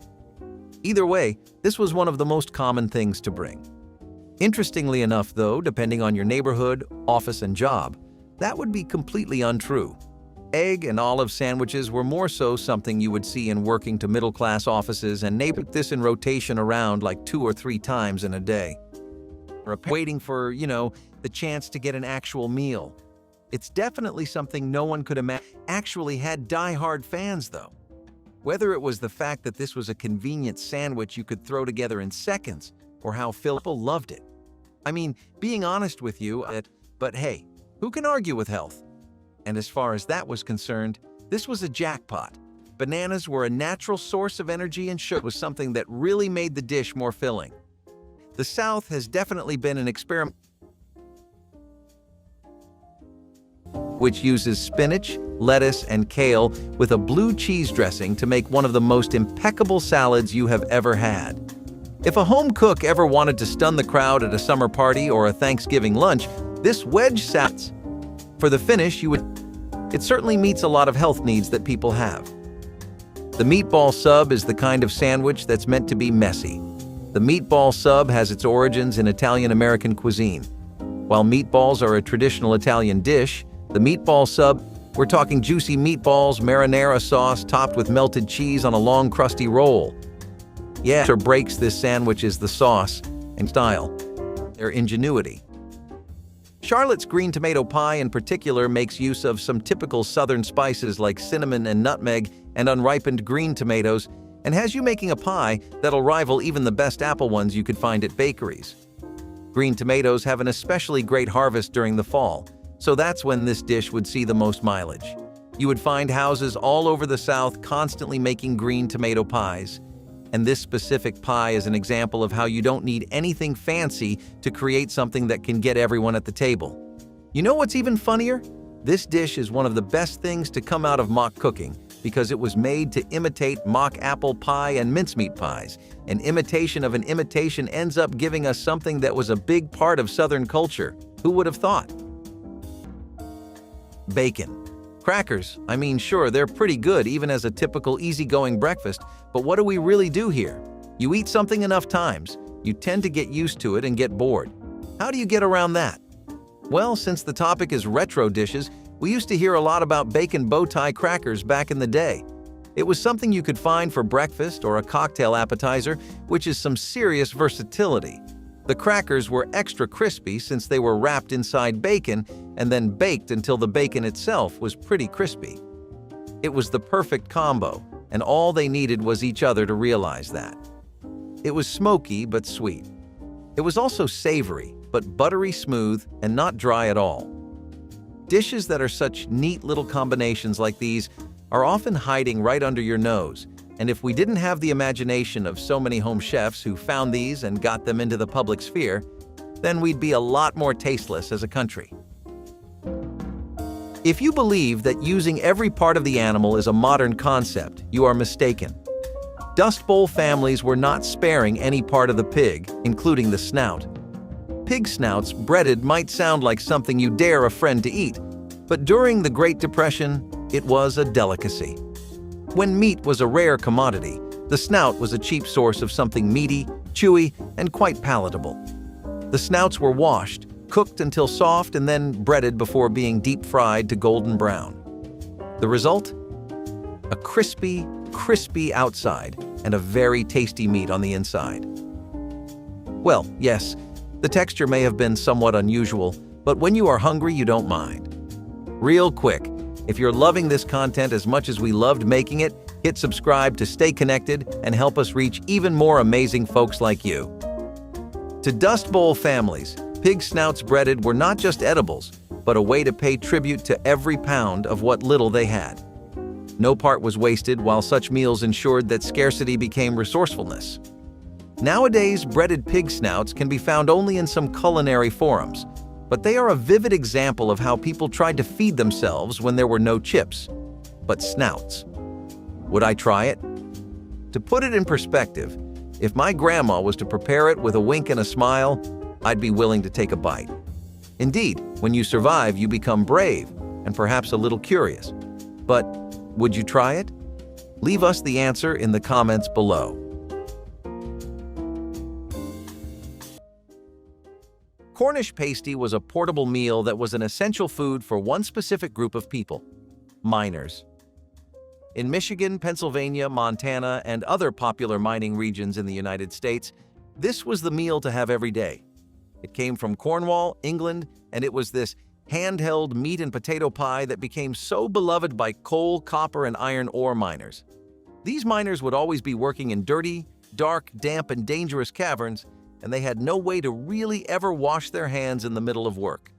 A: Either way, this was one of the most common things to bring. Interestingly enough, though, depending on your neighborhood, office, and job, that would be completely untrue. Egg and olive sandwiches were more so something you would see in working to middle-class offices, and they put this in rotation around like 2 or 3 times in a day. Waiting for, the chance to get an actual meal. It's definitely something no one could imagine actually had die-hard fans, though. Whether it was the fact that this was a convenient sandwich you could throw together in seconds, or how people loved it. I mean, being honest with you, but hey, who can argue with health? And as far as that was concerned, this was a jackpot. Bananas were a natural source of energy, and sugar was something that really made the dish more filling. The South has definitely been an experiment which uses spinach, lettuce, and kale with a blue cheese dressing to make one of the most impeccable salads you have ever had. If a home cook ever wanted to stun the crowd at a summer party or a Thanksgiving lunch, this wedge salad. For the finish, it certainly meets a lot of health needs that people have. The meatball sub is the kind of sandwich that's meant to be messy. The meatball sub has its origins in Italian-American cuisine. While meatballs are a traditional Italian dish, the meatball sub, we're talking juicy meatballs, marinara sauce topped with melted cheese on a long, crusty roll. Yeah, what breaks this sandwich is the sauce and style, their ingenuity. Charlotte's green tomato pie in particular makes use of some typical southern spices like cinnamon and nutmeg and unripened green tomatoes, and has you making a pie that'll rival even the best apple ones you could find at bakeries. Green tomatoes have an especially great harvest during the fall, so that's when this dish would see the most mileage. You would find houses all over the South constantly making green tomato pies, and this specific pie is an example of how you don't need anything fancy to create something that can get everyone at the table. You know what's even funnier? This dish is one of the best things to come out of mock cooking because it was made to imitate mock apple pie and mincemeat pies. An imitation of an imitation ends up giving us something that was a big part of Southern culture. Who would have thought? Bacon. Crackers, I mean, sure, they're pretty good even as a typical easygoing breakfast, but what do we really do here? You eat something enough times, you tend to get used to it and get bored. How do you get around that? Well, since the topic is retro dishes, we used to hear a lot about bacon bow tie crackers back in the day. It was something you could find for breakfast or a cocktail appetizer, which is some serious versatility. The crackers were extra crispy since they were wrapped inside bacon and then baked until the bacon itself was pretty crispy. It was the perfect combo, and all they needed was each other to realize that. It was smoky but sweet. It was also savory, but buttery smooth and not dry at all. Dishes that are such neat little combinations like these are often hiding right under your nose, and if we didn't have the imagination of so many home chefs who found these and got them into the public sphere, then we'd be a lot more tasteless as a country. If you believe that using every part of the animal is a modern concept, you are mistaken. Dust Bowl families were not sparing any part of the pig, including the snout. Pig snouts breaded might sound like something you dare a friend to eat, but during the Great Depression, it was a delicacy. When meat was a rare commodity, the snout was a cheap source of something meaty, chewy, and quite palatable. The snouts were washed, cooked until soft, and then breaded before being deep fried to golden brown. The result? A crispy outside and a very tasty meat on the inside. Well, yes, the texture may have been somewhat unusual, but when you are hungry, you don't mind. Real quick, if you're loving this content as much as we loved making it, hit subscribe to stay connected and help us reach even more amazing folks like you. To Dust Bowl families, pig snouts breaded were not just edibles, but a way to pay tribute to every pound of what little they had. No part was wasted, while such meals ensured that scarcity became resourcefulness. Nowadays, breaded pig snouts can be found only in some culinary forums, but they are a vivid example of how people tried to feed themselves when there were no chips, but snouts. Would I try it? To put it in perspective, if my grandma was to prepare it with a wink and a smile, I'd be willing to take a bite. Indeed, when you survive, you become brave and perhaps a little curious. But would you try it? Leave us the answer in the comments below. Cornish pasty was a portable meal that was an essential food for one specific group of people: miners. In Michigan, Pennsylvania, Montana, and other popular mining regions in the United States, this was the meal to have every day. It came from Cornwall, England, and it was this handheld meat and potato pie that became so beloved by coal, copper, and iron ore miners. These miners would always be working in dirty, dark, damp, and dangerous caverns, and they had no way to really ever wash their hands in the middle of work.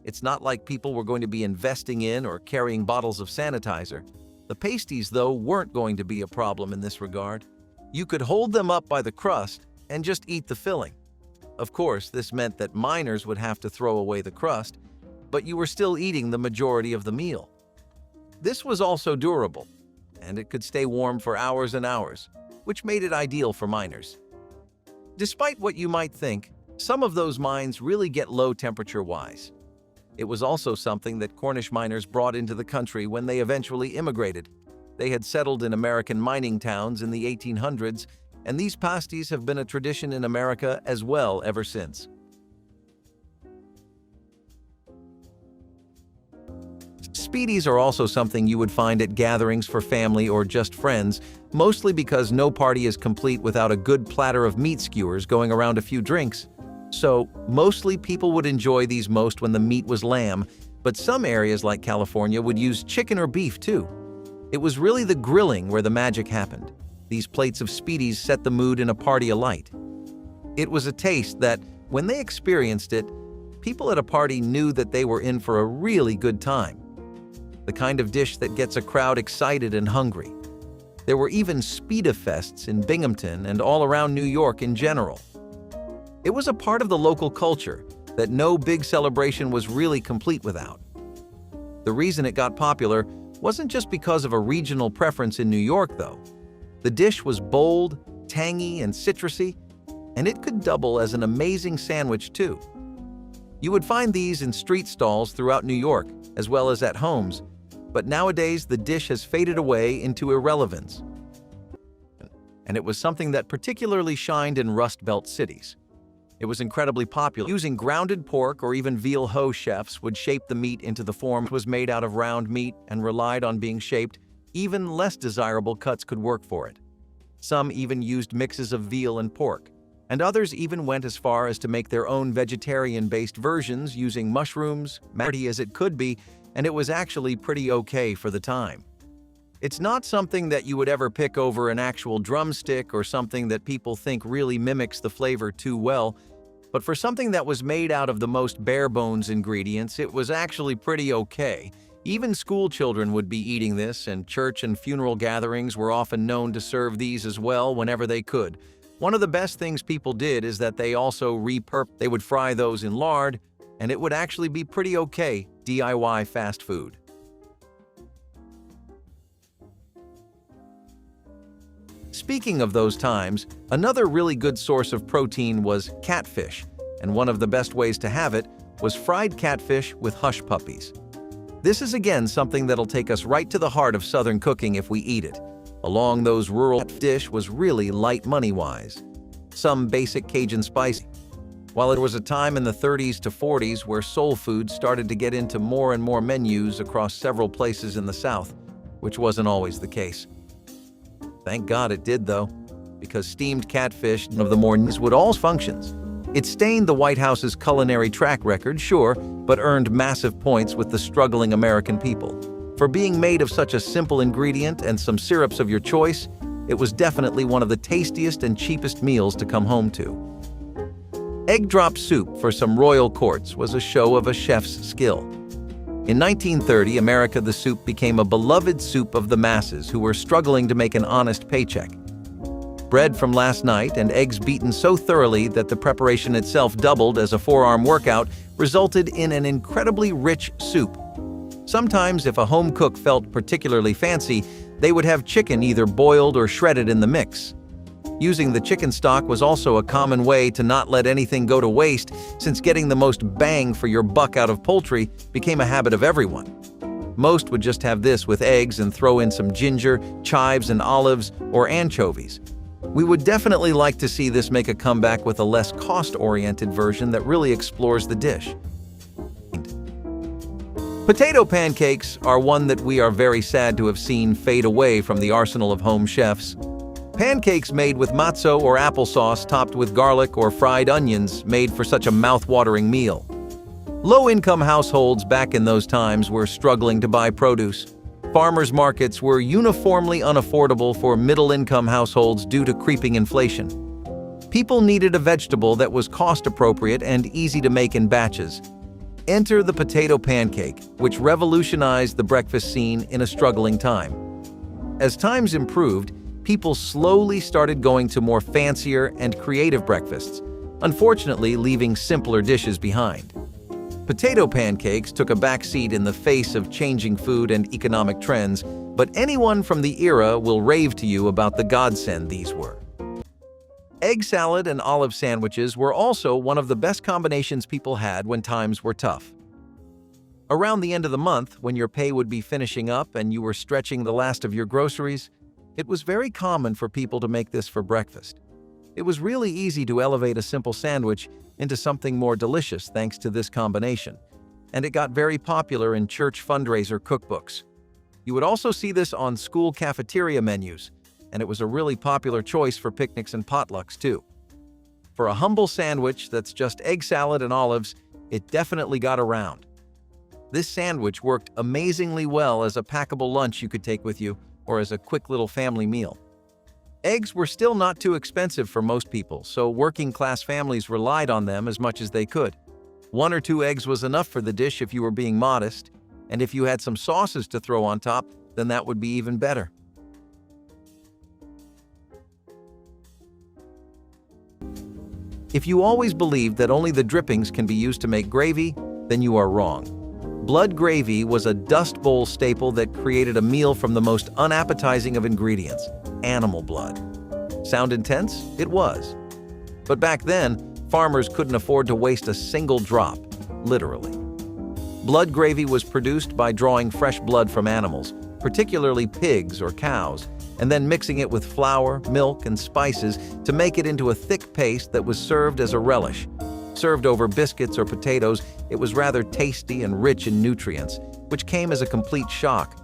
A: It's not like people were going to be investing in or carrying bottles of sanitizer. The pasties, though, weren't going to be a problem in this regard. You could hold them up by the crust and just eat the filling. Of course, this meant that miners would have to throw away the crust, but you were still eating the majority of the meal. This was also durable, and it could stay warm for hours and hours, which made it ideal for miners. Despite what you might think, some of those mines really get low temperature-wise. It was also something that Cornish miners brought into the country when they eventually immigrated. They had settled in American mining towns in the 1800s, and these pasties have been a tradition in America as well ever since. Speedies are also something you would find at gatherings for family or just friends, mostly because no party is complete without a good platter of meat skewers going around a few drinks. So, mostly people would enjoy these most when the meat was lamb, but some areas like California would use chicken or beef too. It was really the grilling where the magic happened. These plates of Speedies set the mood in a party alight. It was a taste that, when they experienced it, people at a party knew that they were in for a really good time. The kind of dish that gets a crowd excited and hungry. There were even Speedifests in Binghamton and all around New York in general. It was a part of the local culture that no big celebration was really complete without. The reason it got popular wasn't just because of a regional preference in New York, though. The dish was bold, tangy, and citrusy, and it could double as an amazing sandwich too. You would find these in street stalls throughout New York, as well as at homes, but nowadays the dish has faded away into irrelevance. And it was something that particularly shined in Rust Belt cities. It was incredibly popular. Using grounded pork or even veal hoe, chefs would shape the meat into the form. It was made out of round meat and relied on being shaped, Even less desirable cuts could work for it. Some even used mixes of veal and pork, and others even went as far as to make their own vegetarian-based versions using mushrooms, hearty as it could be, and it was actually pretty okay for the time. It's not something that you would ever pick over an actual drumstick or something that people think really mimics the flavor too well, but for something that was made out of the most bare-bones ingredients, it was actually pretty okay. Even school children would be eating this, and church and funeral gatherings were often known to serve these as well whenever they could. One of the best things people did is that they also they would fry those in lard, and it would actually be pretty okay DIY fast food. Speaking of those times, another really good source of protein was catfish, and one of the best ways to have it was fried catfish with hush puppies. This is again something that'll take us right to the heart of Southern cooking if we eat it. Along those rural dish was really light money-wise. Some basic Cajun spicy. While it was a time in the 30s to 40s where soul food started to get into more and more menus across several places in the South, which wasn't always the case. Thank God it did though, because steamed catfish of the mornings would all functions. It stained the White House's culinary track record, sure, but earned massive points with the struggling American people. For being made of such a simple ingredient and some syrups of your choice, it was definitely one of the tastiest and cheapest meals to come home to. Egg drop soup for some royal courts was a show of a chef's skill. In 1930, America, the soup became a beloved soup of the masses who were struggling to make an honest paycheck. Bread from last night and eggs beaten so thoroughly that the preparation itself doubled as a forearm workout resulted in an incredibly rich soup. Sometimes, if a home cook felt particularly fancy, they would have chicken either boiled or shredded in the mix. Using the chicken stock was also a common way to not let anything go to waste, since getting the most bang for your buck out of poultry became a habit of everyone. Most would just have this with eggs and throw in some ginger, chives and olives, or anchovies. We would definitely like to see this make a comeback with a less cost-oriented version that really explores the dish. Potato pancakes are one that we are very sad to have seen fade away from the arsenal of home chefs. Pancakes made with matzo or applesauce topped with garlic or fried onions made for such a mouth-watering meal. Low-income households back in those times were struggling to buy produce. Farmers' markets were uniformly unaffordable for middle-income households due to creeping inflation. People needed a vegetable that was cost-appropriate and easy to make in batches. Enter the potato pancake, which revolutionized the breakfast scene in a struggling time. As times improved, people slowly started going to more fancier and creative breakfasts, unfortunately leaving simpler dishes behind. Potato pancakes took a backseat in the face of changing food and economic trends, but anyone from the era will rave to you about the godsend these were. Egg salad and olive sandwiches were also one of the best combinations people had when times were tough. Around the end of the month, when your pay would be finishing up and you were stretching the last of your groceries, it was very common for people to make this for breakfast. It was really easy to elevate a simple sandwich into something more delicious thanks to this combination, and it got very popular in church fundraiser cookbooks. You would also see this on school cafeteria menus, and it was a really popular choice for picnics and potlucks too. For a humble sandwich that's just egg salad and olives, it definitely got around. This sandwich worked amazingly well as a packable lunch you could take with you, or as a quick little family meal. Eggs were still not too expensive for most people, so working-class families relied on them as much as they could. 1 or 2 eggs was enough for the dish if you were being modest, and if you had some sauces to throw on top, then that would be even better. If you always believed that only the drippings can be used to make gravy, then you are wrong. Blood gravy was a Dust Bowl staple that created a meal from the most unappetizing of ingredients, animal blood. Sound intense? It was. But back then, farmers couldn't afford to waste a single drop, literally. Blood gravy was produced by drawing fresh blood from animals, particularly pigs or cows, and then mixing it with flour, milk, and spices to make it into a thick paste that was served as a relish. Served over biscuits or potatoes, it was rather tasty and rich in nutrients, which came as a complete shock.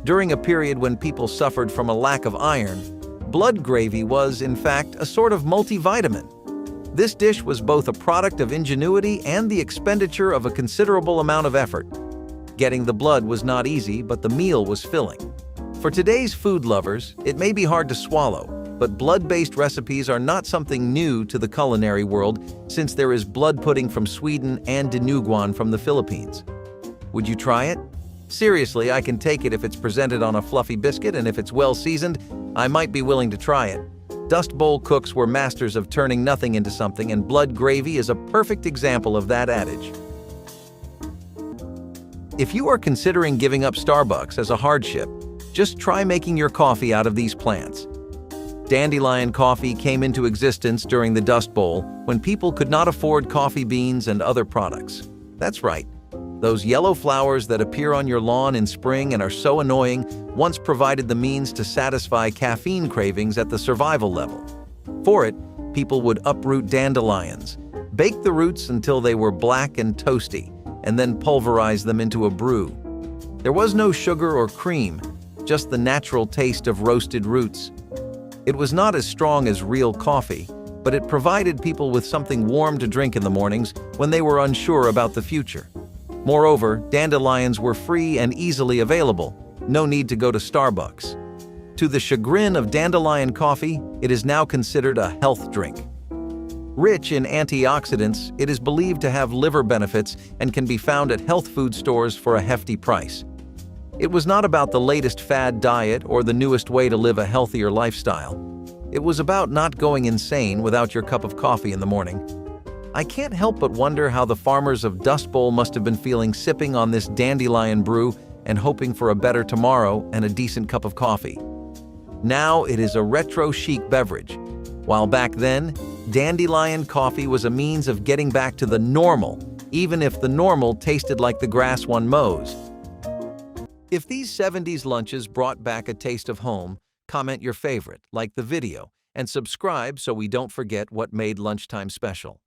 A: During a period when people suffered from a lack of iron, blood gravy was, in fact, a sort of multivitamin. This dish was both a product of ingenuity and the expenditure of a considerable amount of effort. Getting the blood was not easy, but the meal was filling. For today's food lovers, it may be hard to swallow, but blood-based recipes are not something new to the culinary world, since there is blood pudding from Sweden and dinuguan from the Philippines. Would you try it? Seriously, I can take it if it's presented on a fluffy biscuit, and if it's well seasoned, I might be willing to try it. Dust Bowl cooks were masters of turning nothing into something, and blood gravy is a perfect example of that adage. If you are considering giving up Starbucks as a hardship, just try making your coffee out of these plants. Dandelion coffee came into existence during the Dust Bowl when people could not afford coffee beans and other products. That's right. Those yellow flowers that appear on your lawn in spring and are so annoying once provided the means to satisfy caffeine cravings at the survival level. For it, people would uproot dandelions, bake the roots until they were black and toasty, and then pulverize them into a brew. There was no sugar or cream, just the natural taste of roasted roots. It was not as strong as real coffee, but it provided people with something warm to drink in the mornings when they were unsure about the future. Moreover, dandelions were free and easily available. No need to go to Starbucks. To the chagrin of dandelion coffee, it is now considered a health drink. Rich in antioxidants, it is believed to have liver benefits and can be found at health food stores for a hefty price. It was not about the latest fad diet or the newest way to live a healthier lifestyle. It was about not going insane without your cup of coffee in the morning. I can't help but wonder how the farmers of Dust Bowl must have been feeling sipping on this dandelion brew and hoping for a better tomorrow and a decent cup of coffee. Now it is a retro chic beverage, while back then, dandelion coffee was a means of getting back to the normal, even if the normal tasted like the grass one mows. If these 70s lunches brought back a taste of home, comment your favorite, like the video, and subscribe so we don't forget what made lunchtime special.